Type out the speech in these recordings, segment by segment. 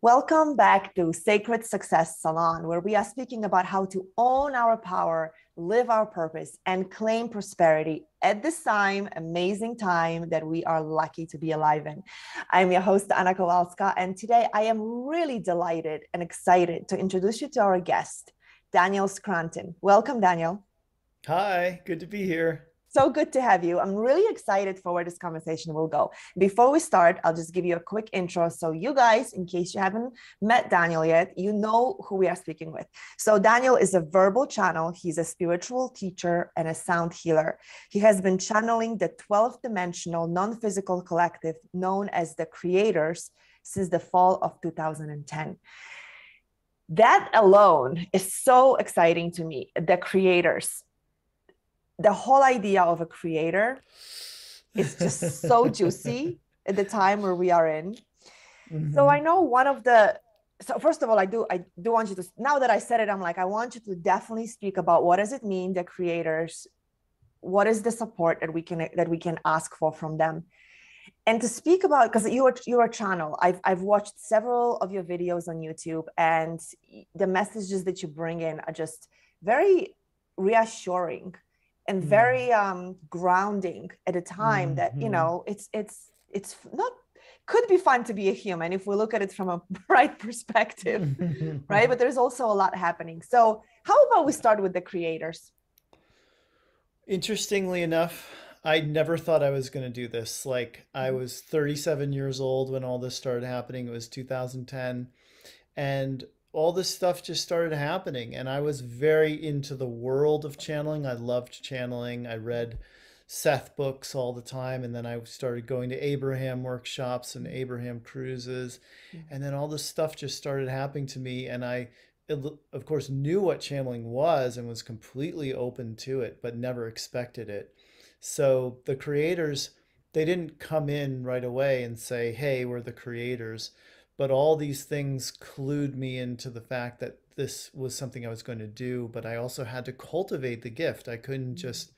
Welcome back to Sacred Success Salon, where we are speaking about how to own our power, live our purpose, and claim prosperity at this amazing time that we are lucky to be alive in. I'm your host, Anna Kowalska, and today I am really delighted and excited to introduce you to our guest, Daniel Scranton. Welcome, Daniel. Hi, good to be here. So good to have you. I'm really excited for where this conversation will go. Before we start, I'll just give you a quick intro. So, you guys, in case you haven't met Daniel yet, you know who we are speaking with. So, Daniel is a verbal channel, he's a spiritual teacher and a sound healer. He has been channeling the 12th dimensional non physical collective known as the Creators since the fall of 2010. That alone is so exciting to me. The Creators, the whole idea of a creator is just so juicy at the time where we are in. So I hmm know so first of all, I do want you to, now that I said it, I'm like, I want you to definitely speak about what does it mean, the creators, what is the support that we can ask for from them. And to speak about, because you're a channel, I've watched several of your videos on YouTube, and the messages that you bring in are just very reassuring and very grounding at a time that it's not, could be fun to be a human if we look at it from a bright perspective, right? But there's also a lot happening. So how about we start with the creators? Interestingly enough, I never thought I was going to do this. Like, I Mhm. was 37 years old when all this started happening. It was 2010, and all this stuff just started happening. And I was very into the world of channeling. I loved channeling. I read Seth books all the time, and then I started going to Abraham workshops and Abraham cruises, and then all this stuff just started happening to me, and of course, knew what channeling was and was completely open to it, but never expected it. So the creators, they didn't come in right away and say, "Hey, we're the creators," but all these things clued me into the fact that this was something I was going to do, but I also had to cultivate the gift. I couldn't just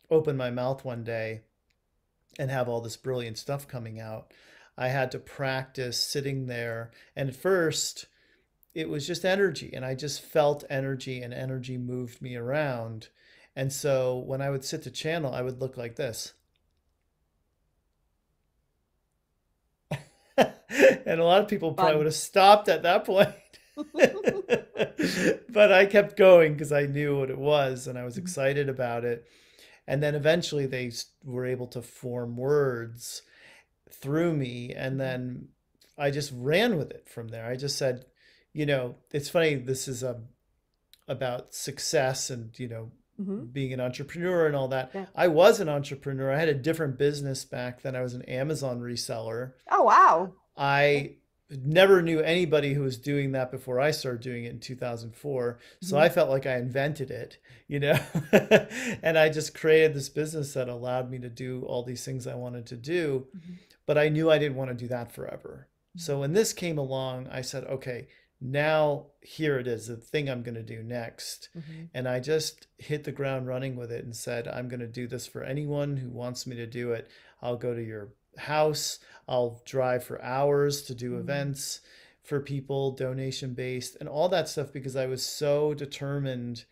open my mouth one day and have all this brilliant stuff coming out. I had to practice sitting there. And at first, it was just energy, and I just felt energy, and energy moved me around. And so when I would sit to channel, I would look like this. And a lot of people probably would Fun. have stopped at that point. But I kept going because I knew what it was and I was excited about it. And then eventually they were able to form words through me. And then I just ran with it from there. I just said, it's funny, this is about success and, Mhm. being an entrepreneur and all that. Yeah. I was an entrepreneur. I had a different business back then. I was an Amazon reseller. Oh, wow. Okay. I never knew anybody who was doing that before I started doing it in 2004. So I Mhm. felt like I invented it, you know? And I just created this business that allowed me to do all these things I wanted to do. Mhm. But I knew I didn't want to do that forever. Mhm. So when this came along, I said, okay, now here it is, the thing I'm going to do next. Mhm. And I just hit the ground running with it and said, I'm going to do this for anyone who wants me to do it. I'll go to your house. I'll drive for hours to do Mhm. events for people, donation based, and all that stuff because I was so determined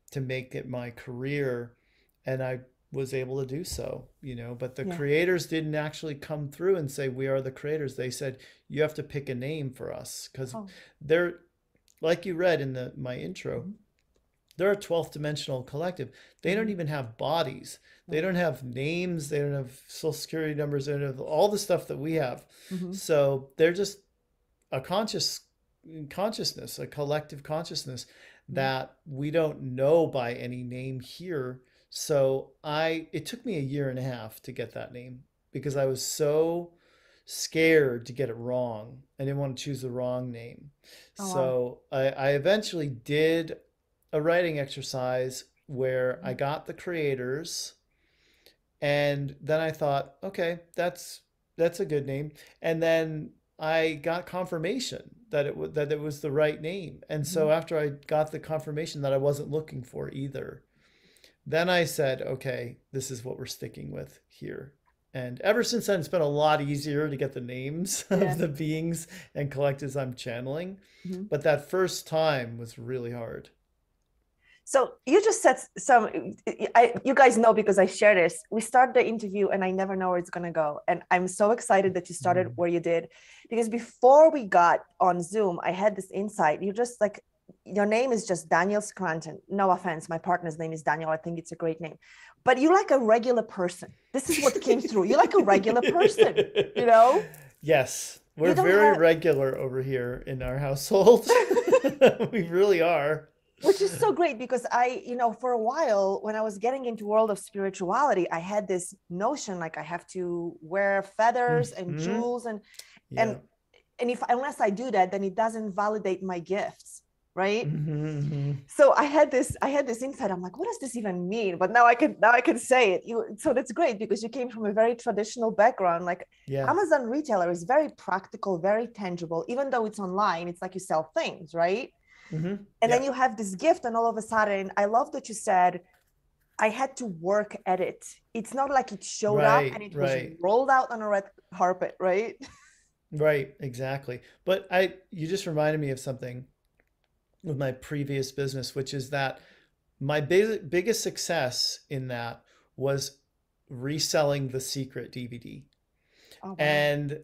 to make it my career. And I was able to do so, but the Yeah. creators didn't actually come through and say, we are the creators. They said, you have to pick a name for us because Oh. they're, like you read in my intro, Mhm. they're a 12th dimensional collective. They don't Mhm. even have bodies. They Right. don't have names. They don't have social security numbers. They don't have all the stuff that we have. Mhm. So they're just a consciousness, a collective consciousness Mhm. that we don't know by any name here. So it took me a year and a half to get that name because I was so scared to get it wrong. I didn't want to choose the wrong name. Oh, wow. So I eventually did a writing exercise where I Mhm. got the creators, and then I thought, okay, that's a good name. And then I got confirmation that it was the right name. And so Mhm. after I got the confirmation that I wasn't looking for either, then I said, okay, this is what we're sticking with here. And ever since then, it's been a lot easier to get the names of Yeah. the beings and collectives I'm channeling. Mhm. But that first time was really hard. So you just said some, you guys know because I share this. We start the interview and I never know where it's going to go. And I'm so excited that you started Mm. where you did, because before we got on Zoom, I had this insight. You just like, your name is just Daniel Scranton. No offense. My partner's name is Daniel. I think it's a great name, but you're like a regular person. This is what came through. You're like a regular person, you know? Yes, we're You don't very have, regular over here in our household. We really are. which is so great because for a while when I was getting into world of spirituality, I had this notion like I have to wear feathers and Hmm. jewels and Yeah. and if unless I do that, then it doesn't validate my gifts, right? Hmm. So I had this insight. I'm like, what does this even mean? But now I can say it. So that's great because you came from a very traditional background. Like Yeah. Amazon retailer is very practical, very tangible. Even though it's online, it's like you sell things, right? Hmm. And then Yeah. you have this gift, and all of a sudden, I love that you said I had to work at it. It's not like it showed up and Right. it was Right. rolled out on a red carpet, right? Right. Exactly. But you just reminded me of something with my previous business, which is that my biggest success in that was reselling The Secret DVD. Oh wow. And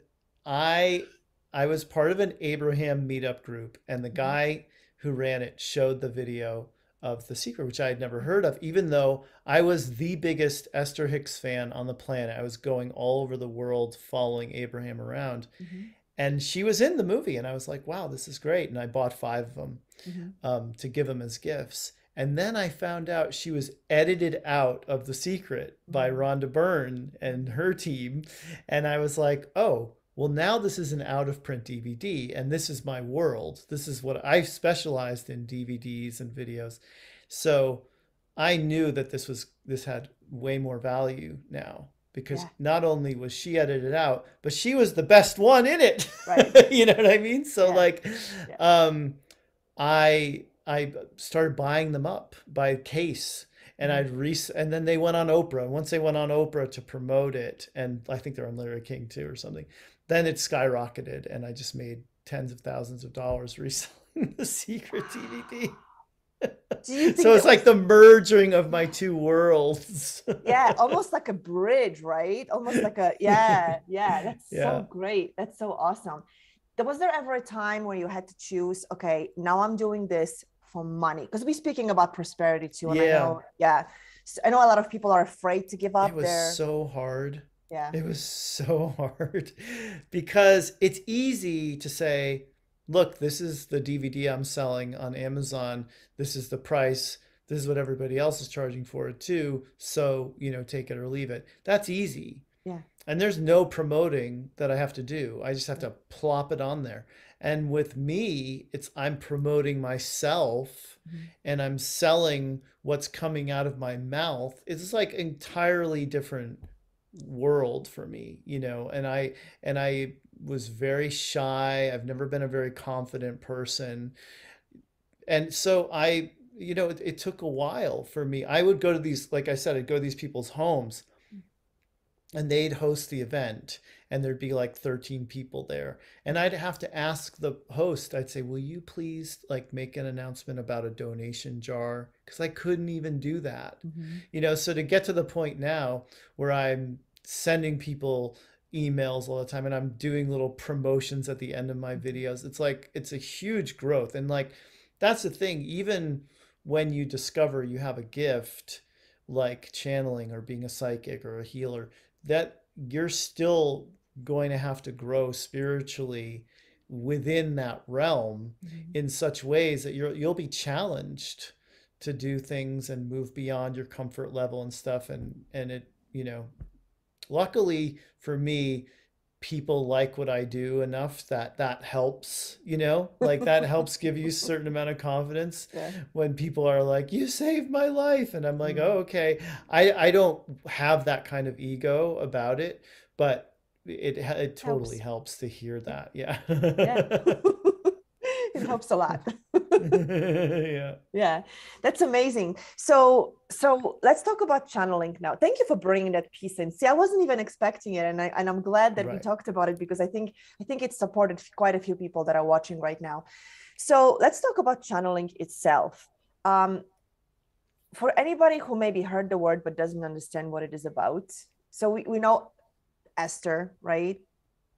I I was part of an Abraham meetup group, and the Mhm, guy who ran it showed the video of The Secret, which I had never mhm, heard of, even though I was the biggest Esther Hicks fan on the planet. I was going all over the world following Abraham around. mhm, And she was in the movie, and I was like, wow, this is great. And I bought five of them mhm. to give them as gifts. And then I found out she was edited out of The Secret by Mm, Rhonda Byrne and her team. And I was like, oh, well, now this is an out of print DVD, and this is my world. This is what I specialized in, DVDs and videos. So I knew that this had way more value now because yeah, not only was she edited out, but she was the best one in it. right. You know what I mean? So Yeah, like, yeah. I started buying them up by case, and Mhm. and then they went on Oprah. Once they went on Oprah to promote it, and I think they're on Larry King too or something, then it skyrocketed, and I just made tens of thousands of dollars reselling The Secret DVD. Do you So think it's that like was, the merging of my two worlds. yeah, almost like a bridge, right? Almost like a, yeah, yeah, that's so Yeah. great. That's so awesome. Was there ever a time where you had to choose, okay, now I'm doing this for money? Because we're speaking about prosperity too. And I Yeah. know, yeah, I know a lot of people are afraid to give It up was their, so hard. yeah. It was so hard because it's easy to say, look, this is the DVD I'm selling on Amazon. This is the price. This is what everybody else is charging for it too. So, take it or leave it. That's easy. Yeah. And there's no promoting that I have to do. I just have Yeah. to plop it on there. And with me, I'm promoting myself Mhm. and I'm selling what's coming out of my mouth. It's like entirely different world for me, and I was very shy. I've never been a very confident person. And so it took a while for me. I would go to these, like I said, I'd go to these people's homes and they'd host the event and there'd be like 13 people there, and I'd have to ask the host. I'd say, will you please like make an announcement about a donation jar, because I couldn't even do that. Mhm. So to get to the point now where I'm sending people emails all the time and I'm doing little promotions at the end of my Mhm. videos, it's like it's a huge growth. And like that's the thing, even when you discover you have a gift like channeling or being a psychic or a healer, that you're still going to have to grow spiritually within that realm Mhm. in such ways that you'll be challenged to do things and move beyond your comfort level and stuff. And it, luckily for me, people like what I do enough that that helps, like that helps give you a certain amount of confidence Yeah. when people are like, you saved my life. And I'm like, Mm. oh, okay. I don't have that kind of ego about it, but it totally Helps. helps to hear Yeah. that. Yeah. Yeah. helps a lot. Yeah. Yeah, that's amazing. So let's talk about channeling now. Thank you for bringing that piece in. See, I wasn't even expecting it, and I'm glad that we Right. talked about it, because I think it supported quite a few people that are watching right now. So let's talk about channeling itself. Um, for anybody who maybe heard the word but doesn't understand what it is about, so we know Esther, right?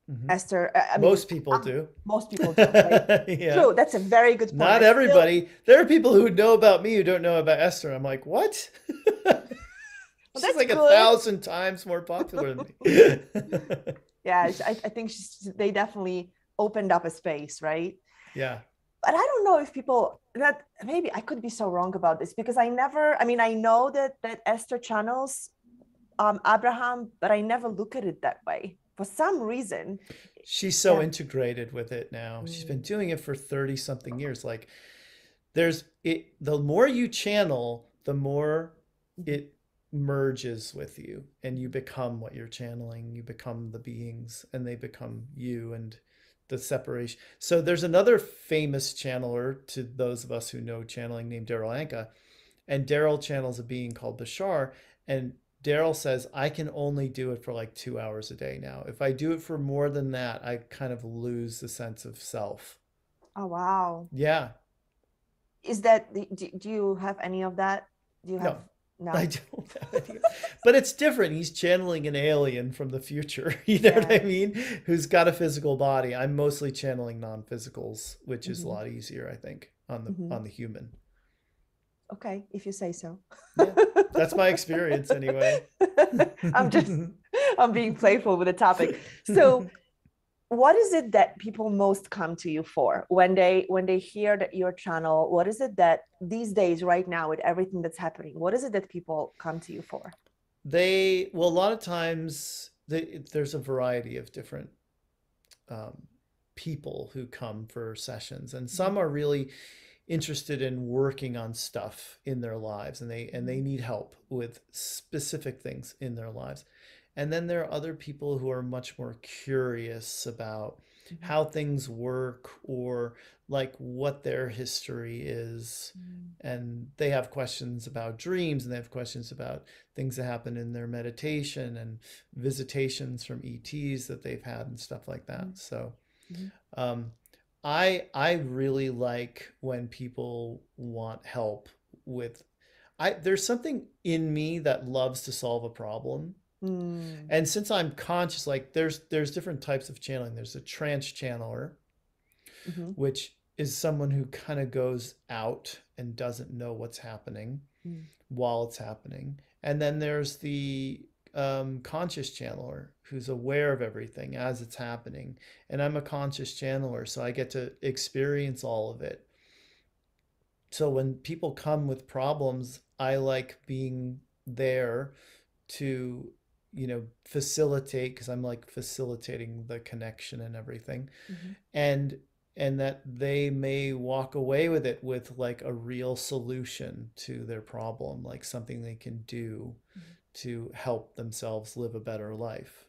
Hmm. Esther, I mean, Most people do. most people do, right? Yeah. True. That's a very good point. Not I still, everybody. There are people who know about me who don't know about Esther. I'm like, what? well, She's that's like a good. thousand times more popular than me. Yeah, I think they definitely opened up a space, right? Yeah. But I don't know if people that maybe I could be so wrong about this, because I mean, I know that Esther channels Abraham, but I never look at it that way for some reason. She's so Yeah. integrated with it now. She's been Mm, doing it for 30 something years. Like the more you channel, the more mhm, it merges with you and you become what you're channeling. You become the beings and they become you, and the separation. So there's another famous channeler to those of us who know channeling named Daryl Anka, and Daryl channels a being called Bashar, and Daryl says, I can only do it for like 2 hours a day now. If I do it for more than that, I kind of lose the sense of self. oh wow. Yeah. Is that do you have any of that? Do you have No, I no? don't have any. But it's different. He's channeling an alien from the future. You know what Yeah. I mean? Who's got a physical body. I'm mostly channeling non-physicals, which is a Hmm. lot easier, I think, on Hmm. the human. Okay, if you say so. Yeah. That's my experience anyway. I'm just I'm being playful with the topic. So what is it that people most come to you for when they hear that your channel? What is it that these days, right now, with everything that's happening, what is it that people come to you for? Well, a lot of times there's a variety of different um, people who come for sessions, and some are really interested in working on stuff in their lives, and they Mhm. need help with specific things in their lives. And then there are other people who are much more curious about Mhm. how things work, or like what their history is, Mhm. and they have questions about dreams, and they have questions about things that happen in their meditation and visitations from ETs that they've had and stuff like that. Mhm. So Mhm. um, I really like when people want help with. There's something in me that loves to solve a problem. Mm. And since I'm conscious, like there's different types of channeling. There's a trance channeler, Mhm. which is someone who kind of goes out and doesn't know what's happening Mm. while it's happening. And then there's the conscious channeler who's aware of everything as it's happening. And I'm a conscious channeler, so I get to experience all of it. So when people come with problems, I like being there to, facilitate, because I'm like facilitating the connection and everything. Mhm. And that they may walk away with it with like a real solution to their problem, like something they can do Mhm. to help themselves live a better life.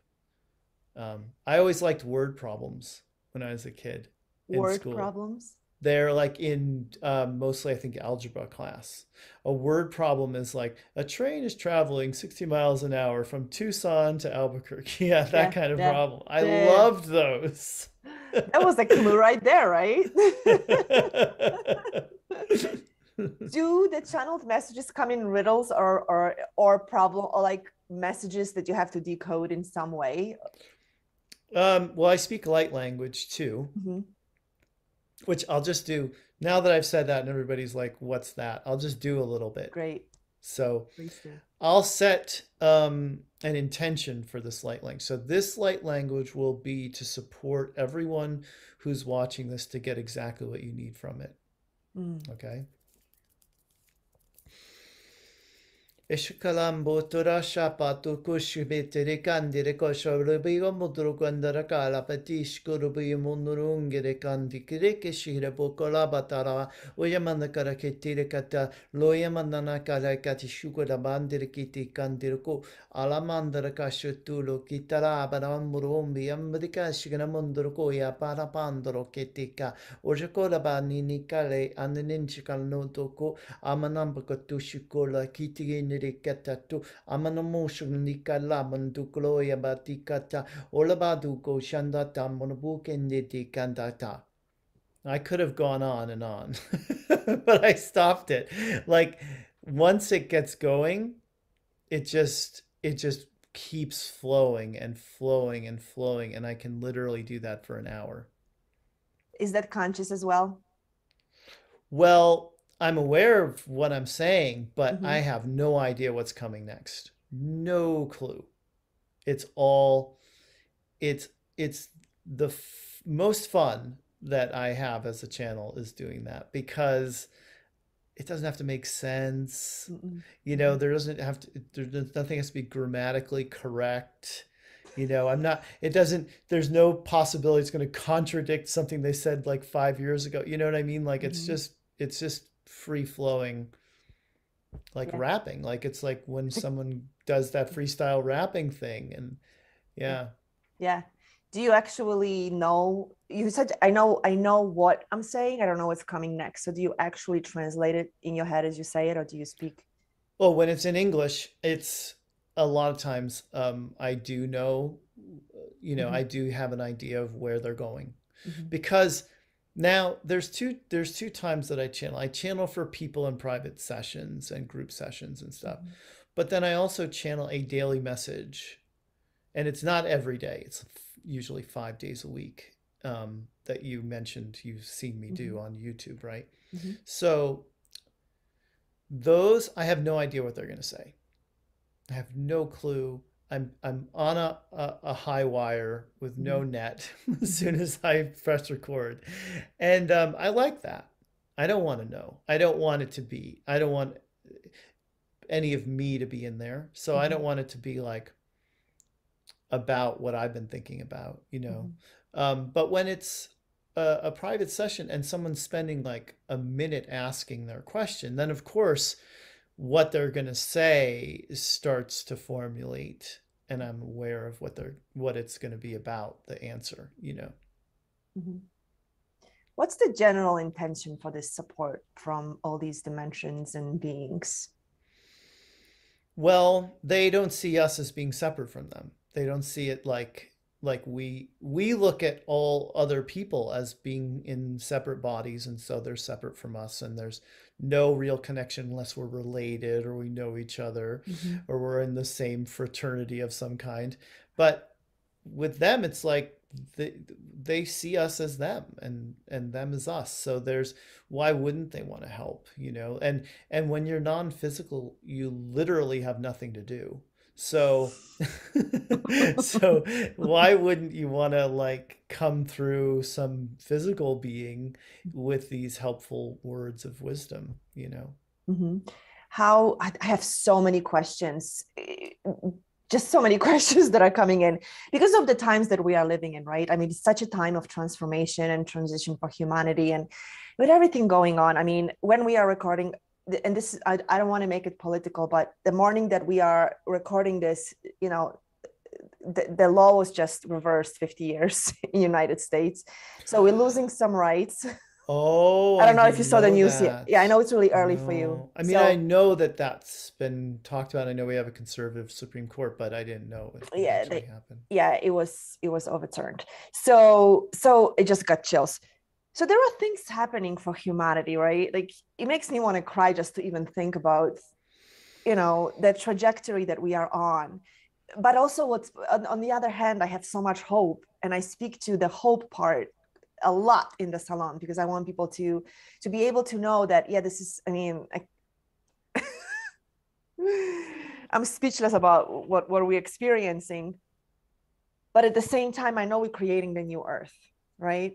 I always liked word problems when I was a kid in Word school. problems. They're like in mostly, I think, algebra class. A word problem is like a train is traveling 60 miles an hour from Tucson to Albuquerque. Yeah, that Yeah, kind of yeah. problem. I The loved those. that was a clue right there, right? Do the channeled messages come in riddles or problem or like messages that you have to decode in some way? Well, I speak light language too, Mhm. which I'll just do now that I've said that, and everybody's like, "What's that?" I'll just do a little bit. Great. So Please do. I'll set an intention for this light language. So this light language will be to support everyone who's watching this to get exactly what you need from it. Mm. Okay. Ishkalambo tora shapatu kushibitiri kandire koshorubigo mudrukandara kala patish kurubi munurungere kandi kireke shire bokola batara uyamana karaketire kata loyamana kala katishukura bandire kiti kandirko alamandara kashutulo kitara baramurumbi amrika shigana mundurko ya para pandoro ketika ojakola banini kale ananinchikal no toko amanambakatushikola kitiginirikatatu amanamoshugnikala mandukloya batikata olabaduko shandata monabukenditi kandata. I could have gone on and on, but I stopped it. Like once it gets going, it just keeps flowing and flowing and flowing, and I can literally do that for an hour. Is that conscious as well? Well, I'm aware of what I'm saying, but I Mm-hmm. have no idea what's coming next. No clue. It's all it's the most fun that I have as a channel is doing that because it doesn't have to make sense. Mm-mm. You know, Mm-hmm. there doesn't have to there's nothing has to be grammatically correct. You know, I'm not it doesn't there's no possibility it's going to contradict something they said like 5 years ago. You know what I mean? Like Mm-hmm. it's just free flowing like Yeah. rapping. Like it's like when someone does that freestyle rapping thing and Yeah. yeah. Yeah. Do you actually know? You said I know what I'm saying. I don't know what's coming next. So do you actually translate it in your head as you say it, or do you speak? Oh, when it's in English, it's a lot of times I do know, Mm-hmm. I do have an idea of where they're going. Mm-hmm. Because now there's two times that I channel. I channel for people in private sessions and group sessions and stuff. Mm-hmm. But then I also channel a daily message, and it's not every day. It's usually 5 days a week that you mentioned you've seen me Mm-hmm. do on YouTube, right? Mm-hmm. So those I have no idea what they're going to say. I have no clue. I'm on a high wire with Mm-hmm. no net as Mm-hmm. soon as I press record, and I like that. I don't want to know. I don't want it to be. I don't want any of me to be in there. So I Mm-hmm. don't want it to be like about what I've been thinking about, you know. Mm-hmm. But when it's a private session and someone's spending like a minute asking their question, then of course what they're going to say starts to formulate, and I'm aware of what it's going to be about, the answer, you know. Mm-hmm. What's the general intention for this support from all these dimensions and beings? Well, they don't see us as being separate from them. They don't see it like we look at all other people as being in separate bodies, and so they're separate from us, and there's no real connection unless we're related or we know each other Mm-hmm. or we're in the same fraternity of some kind. But with them it's like they, they see us as them and them as us, so there's why wouldn't they want to help, you know? And when you're non-physical you literally have nothing to do, so so why wouldn't you want to like come through some physical being with these helpful words of wisdom, you know? Mm-hmm. How I have so many questions, just so many questions that are coming in because of the times that we are living in, right? I mean, it's such a time of transformation and transition for humanity, and with everything going on. I mean, when we are recording, and this, I don't want to make it political, but the morning that we are recording this, you know, the law was just reversed 50 years in the United States. So we're losing some rights. Oh, I I don't know if you didn't saw the know news yet. that. Yeah, I know it's really early for you. No. I mean, I So know that that's been talked about. I know we have a conservative Supreme Court, but I didn't know it yeah, actually happened. yeah, it was overturned. So it just got chills. So there are things happening for humanity, right? Like it makes me want to cry just to even think about, the trajectory that we are on. But also what's on the other hand, I have so much hope, and I speak to the hope part a lot in the salon because I want people to be able to know that, yeah, this is, I mean, I'm speechless about what we're experiencing. But at the same time, I know we're creating the new earth, right?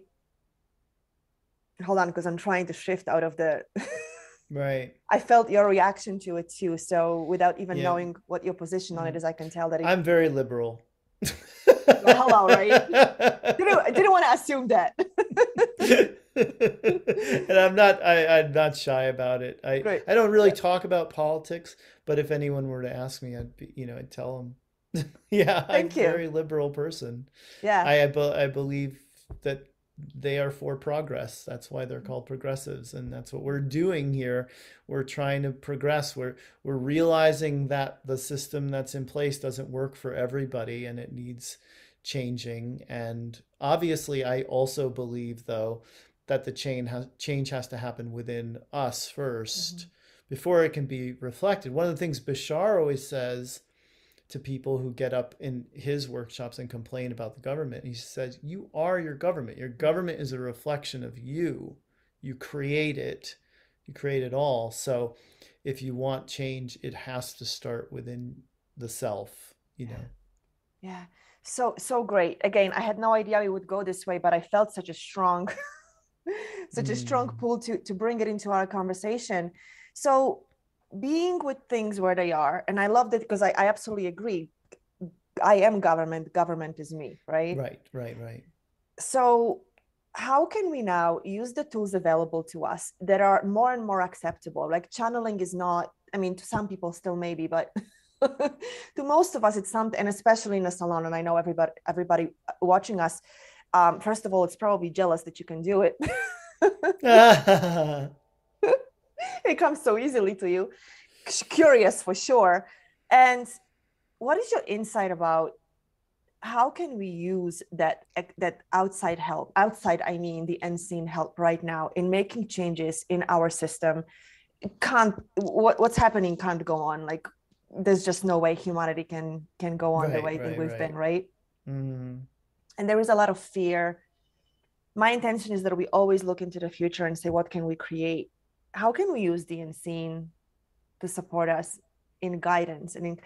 Hold on, because I'm trying to shift out of the Right. I felt your reaction to it too. So without even Yeah. knowing what your position on it Mm. is, I can tell that it, I'm very liberal. well, hello, right? Didn't want to assume that. And I'm not shy about it. Great. I don't really Yeah. talk about politics, but if anyone were to ask me, I'd tell them, yeah, I'm a Thank you. very liberal person. Yeah. I believe that they are for progress. That's why they're called progressives, and that's what we're doing here. We're trying to progress. We're realizing that the system that's in place doesn't work for everybody, and it needs changing. And obviously, I also believe, though, that the change has to happen within us first Mhm. before it can be reflected. One of the things Bashar always says to people who get up in his workshops and complain about the government. He says, you are your government. Your government is a reflection of you. You create it. You create it all. So if you want change, it has to start within the self, you Yeah. know. Yeah. So great. Again, I had no idea we would go this way, but I felt such a strong, such a strong Mm, pull to bring it into our conversation. So being with things where they are, and I love that because I absolutely agree. I am government, government is me, right? right, right, right. So how can we now use the tools available to us that are more and more acceptable? Like channeling is not, I mean, to some people still maybe, but to most of us it's something, and especially in a salon, and I know everybody watching us, first of all, it's probably jealous that you can do it. It comes so easily to you. Curious for sure. And what is your insight about how can we use that outside help, outside, I mean the unseen help right now, in making changes in our system? It can't, what's happening can't go on. Like there's just no way humanity can go on the Right, way that right, we've been, right. right? Mm, And there is a lot of fear. My intention is that we always look into the future and say, what can we create? How can we use the unseen to support us in guidance? I mean,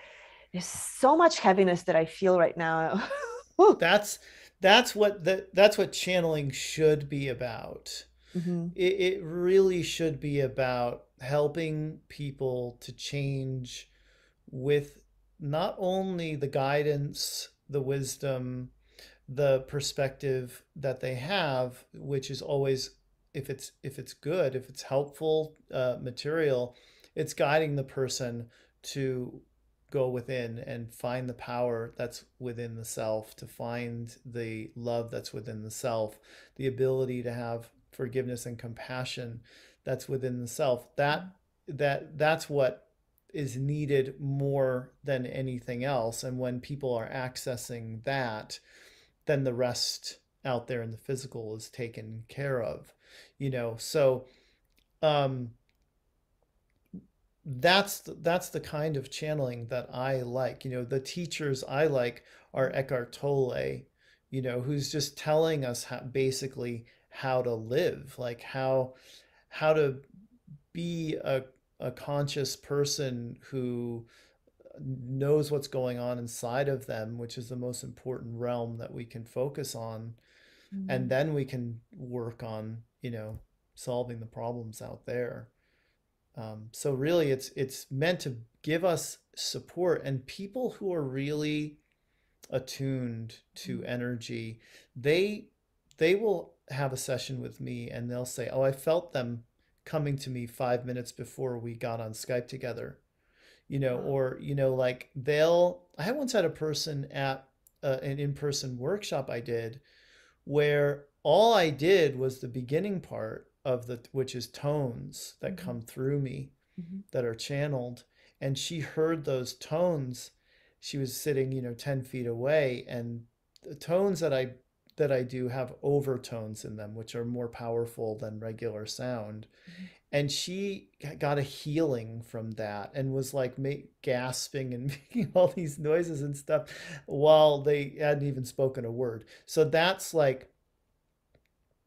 there's so much heaviness that I feel right now. that's that's what channeling should be about. Mm-hmm. It really should be about helping people to change with not only the guidance, the wisdom, the perspective that they have, which is always, if it's good, if it's helpful material, it's guiding the person to go within and find the power that's within the self, to find the love that's within the self, the ability to have forgiveness and compassion that's within the self. That's what is needed more than anything else. And when people are accessing that, then the rest out there in the physical is taken care of, you know. So um that's the kind of channeling that I like. You know, the teachers I like are Eckhart Tolle, you know, who's just telling us basically how to live, like how to be a conscious person who knows what's going on inside of them, which is the most important realm that we can focus on. And Mm-hmm. then we can work on, you know, solving the problems out there. So really, it's meant to give us support, and people who are really attuned to energy, they they will have a session with me, and they'll say, "Oh, I felt them coming to me 5 minutes before we got on Skype together." You know, Wow. or you know, like they'll. I once had a person at an in-person workshop I did where all I did was the beginning part of the, which is tones that Mm-hmm. come through me Mm-hmm. that are channeled. And she heard those tones. She was sitting, you know, 10 feet away, and the tones that I do have overtones in them, which are more powerful than regular sound. And she got a healing from that and was like gasping and making all these noises and stuff while they hadn't even spoken a word. So that's like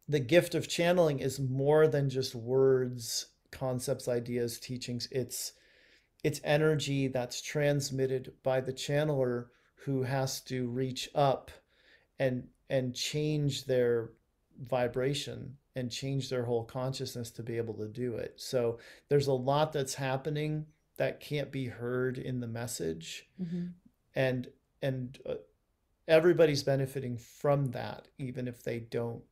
the gift of channeling is more than just words, concepts, ideas, teachings. It's energy that's transmitted by the channeler who has to reach up and change vibration and change their whole consciousness to be able to do it. So there's a lot that's happening that can't be heard in the message, and and everybody's benefiting from that, even if they don't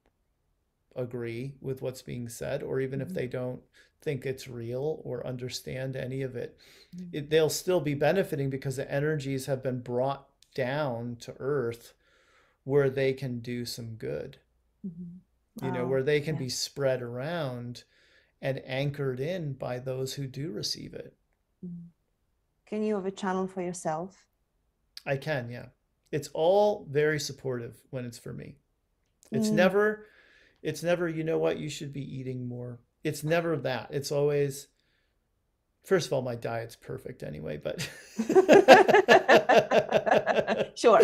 agree with what's being said, or even if they don't think it's real or understand any of it, they'll still be benefiting because the energies have been brought down to earth where they can do some good, you know, where they can be spread around and anchored in by those who do receive it. Can you have a channel for yourself? I can, yeah. It's all very supportive when it's for me. It's never, you know what, you should be eating more. It's never that. It's always, first of all, my diet's perfect anyway, but sure.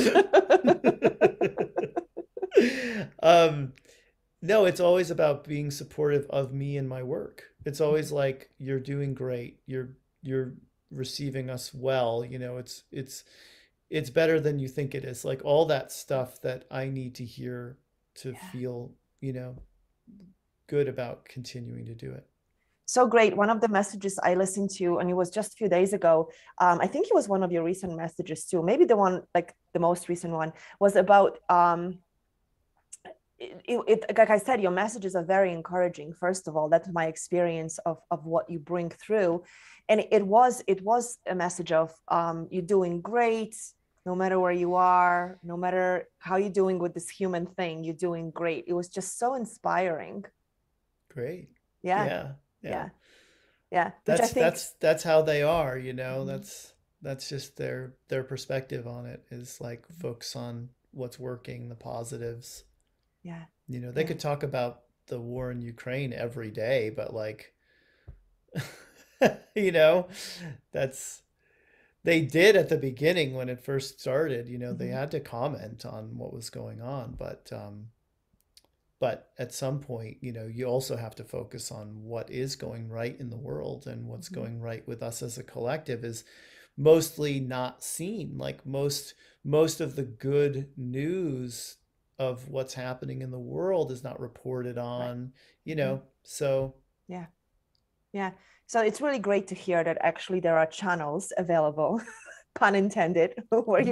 No, it's always about being supportive of me and my work. It's always like, you're doing great. You're receiving us well. You know, it's better than you think it is. Like all that stuff that I need to hear to feel, you know, good about continuing to do it. So great. One of the messages I listened to, and it was just a few days ago, I think it was one of your recent messages too, maybe the one, like the most recent one, was about, like I said, your messages are very encouraging. First of all, that's my experience of what you bring through. And it was a message of you're doing great, no matter where you are, no matter how you're doing with this human thing, you're doing great. It was just so inspiring. Great. Yeah. Which That's I think that's how they are, you know. That's just their perspective on it, is like focus on what's working, the positives. Yeah. You know, they could talk about the war in Ukraine every day, but like you know, they did at the beginning when it first started, you know, they had to comment on what was going on, but at some point, you know, you also have to focus on what is going right in the world, and what's going right with us as a collective is mostly not seen. Like most of the good news of what's happening in the world is not reported on, you know. So yeah. So it's really great to hear that actually there are channels available, pun intended, where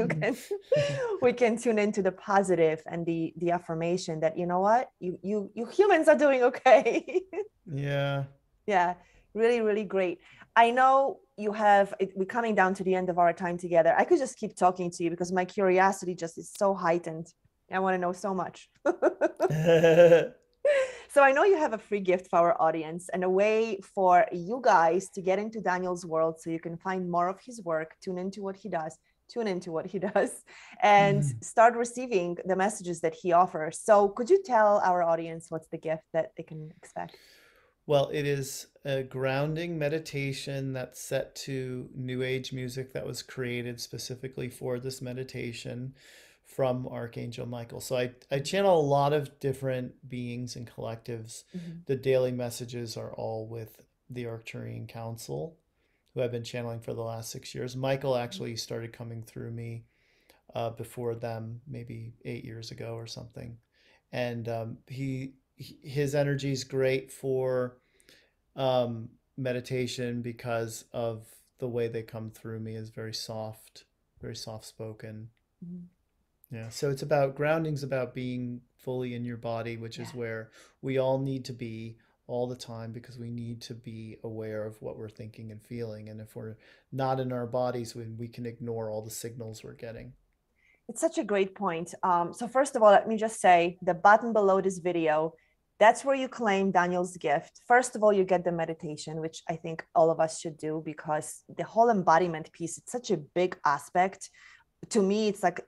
we can tune into the positive and the affirmation that, you know what, you humans are doing okay. Yeah. Yeah, really, really great. I know we're coming down to the end of our time together. I could just keep talking to you because my curiosity just is so heightened. I want to know so much. So I know you have a free gift for our audience and a way for you guys to get into Daniel's world so you can find more of his work, tune into what he does, and start receiving the messages that he offers. So could you tell our audience what's the gift that they can expect? Well, it is a grounding meditation that's set to New Age music that was created specifically for this meditation from Archangel Michael. So I channel a lot of different beings and collectives. The daily messages are all with the Arcturian Council, who I've been channeling for the last 6 years. Michael actually started coming through me before them, maybe 8 years ago or something. And his energy is great for meditation because of the way they come through me is very soft spoken. Yeah, so it's about grounding's about being fully in your body, which is where we all need to be all the time, because we need to be aware of what we're thinking and feeling. And if we're not in our bodies, we can ignore all the signals we're getting. It's such a great point. So first of all, let me just say the button below this video, that's where you claim Daniel's gift. First of all, you get the meditation, which I think all of us should do, because the whole embodiment piece, it's such a big aspect. To me, it's like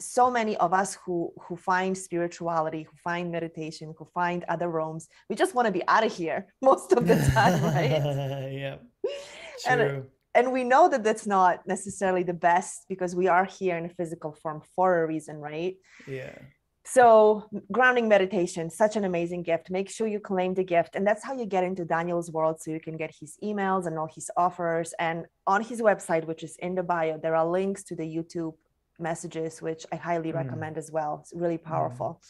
so many of us who find spirituality, who find meditation, who find other realms, we just want to be out of here most of the time, right? Yeah, true. And we know that that's not necessarily the best, because we are here in a physical form for a reason, right? Yeah. So grounding meditation, such an amazing gift. Make sure you claim the gift. And that's how you get into Daniel's world. So you can get his emails and all his offers. And on his website, which is in the bio, there are links to the YouTube messages, which I highly recommend as well. It's really powerful.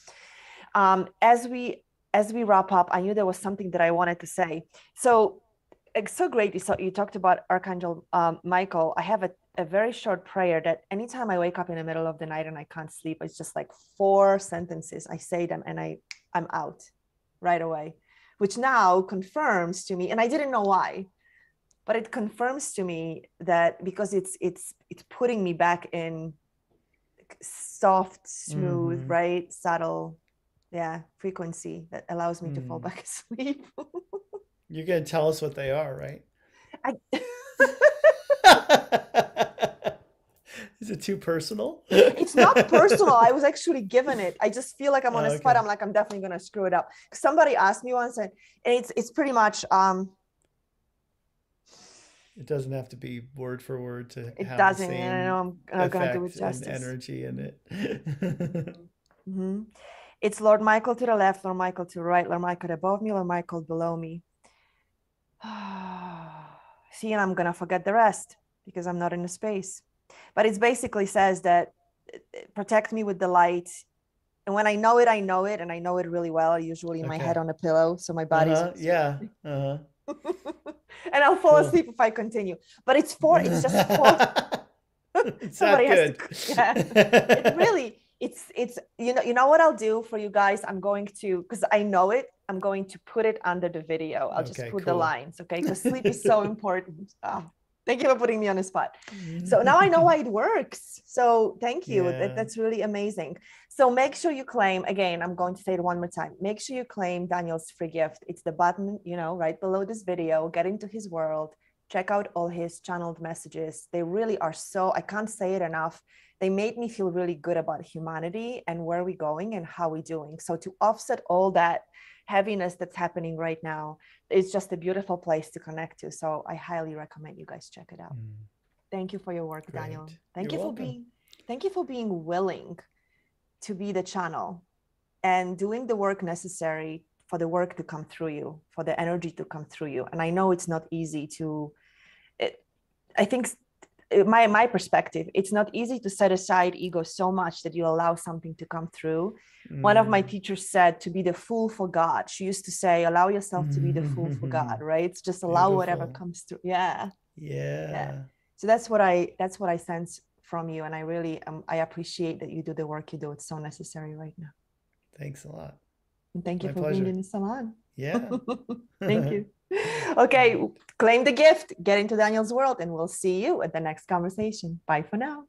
As we wrap up, I knew there was something that I wanted to say. So it's so great. You talked about Archangel Michael. I have a very short prayer that anytime I wake up in the middle of the night and I can't sleep, it's just like 4 sentences. I say them and I'm out right away, which now confirms to me, and I didn't know why, but it confirms to me that because it's putting me back in soft, smooth, right, subtle, frequency that allows me to fall back asleep. You're going to tell us what they are, right? I Is it too personal? It's not personal. I was actually given it. I just feel like I'm on a spot. Okay. I'm like, I'm definitely going to screw it up. Somebody asked me once, and it's pretty much It doesn't have to be word for word to it have the doesn't, and I know same I'm not going to do it effect and justice. energy in it. Mm-hmm. It's Lord Michael to the left, Lord Michael to the right, Lord Michael above me, Lord Michael below me. See, and I'm going to forget the rest because I'm not in the space. But it basically says that protect me with the light. And when I know it, and I know it really well, usually in my head Okay. on a pillow. So my body's Yeah. Uh-huh. and I'll fall Cool. asleep if I continue. But it's just four. It's Somebody that has to, good. yeah. It really, it's you know what I'll do for you guys? I'm going to, because I know it, I'm going to put it under the video. I'll just Okay, put the cool. lines, okay? Because sleep is so important. Thank you for putting me on the spot. So now I know why it works. So thank you. Yeah. That's really amazing. So make sure you claim, again, I'm going to say it one more time. Make sure you claim Daniel's free gift. It's the button, right below this video. Get into his world. Check out all his channeled messages. They really are so, I can't say it enough. They made me feel really good about humanity and where we're going and how we're doing. So to offset all that heaviness that's happening right now, it's just a beautiful place to connect to. So I highly recommend you guys check it out. Thank you for your work, Great. Daniel. You're welcome. Thank you for being willing to be the channel and doing the work necessary for the work to come through you, for the energy to come through you. And I know it's not easy I think my perspective, it's not easy to set aside ego so much that you allow something to come through. One of my teachers said to be the fool for God. She used to say, allow yourself to be the fool for God, right? It's just allow whatever Beautiful. comes through. Yeah. Yeah. So that's what I sense from you. And I really, I appreciate that you do the work you do. It's so necessary right now. Thanks a lot. And thank you My for being pleasure. in the salon. Yeah. Thank you. Okay, claim the gift, get into Daniel's world, and we'll see you at the next conversation. Bye for now.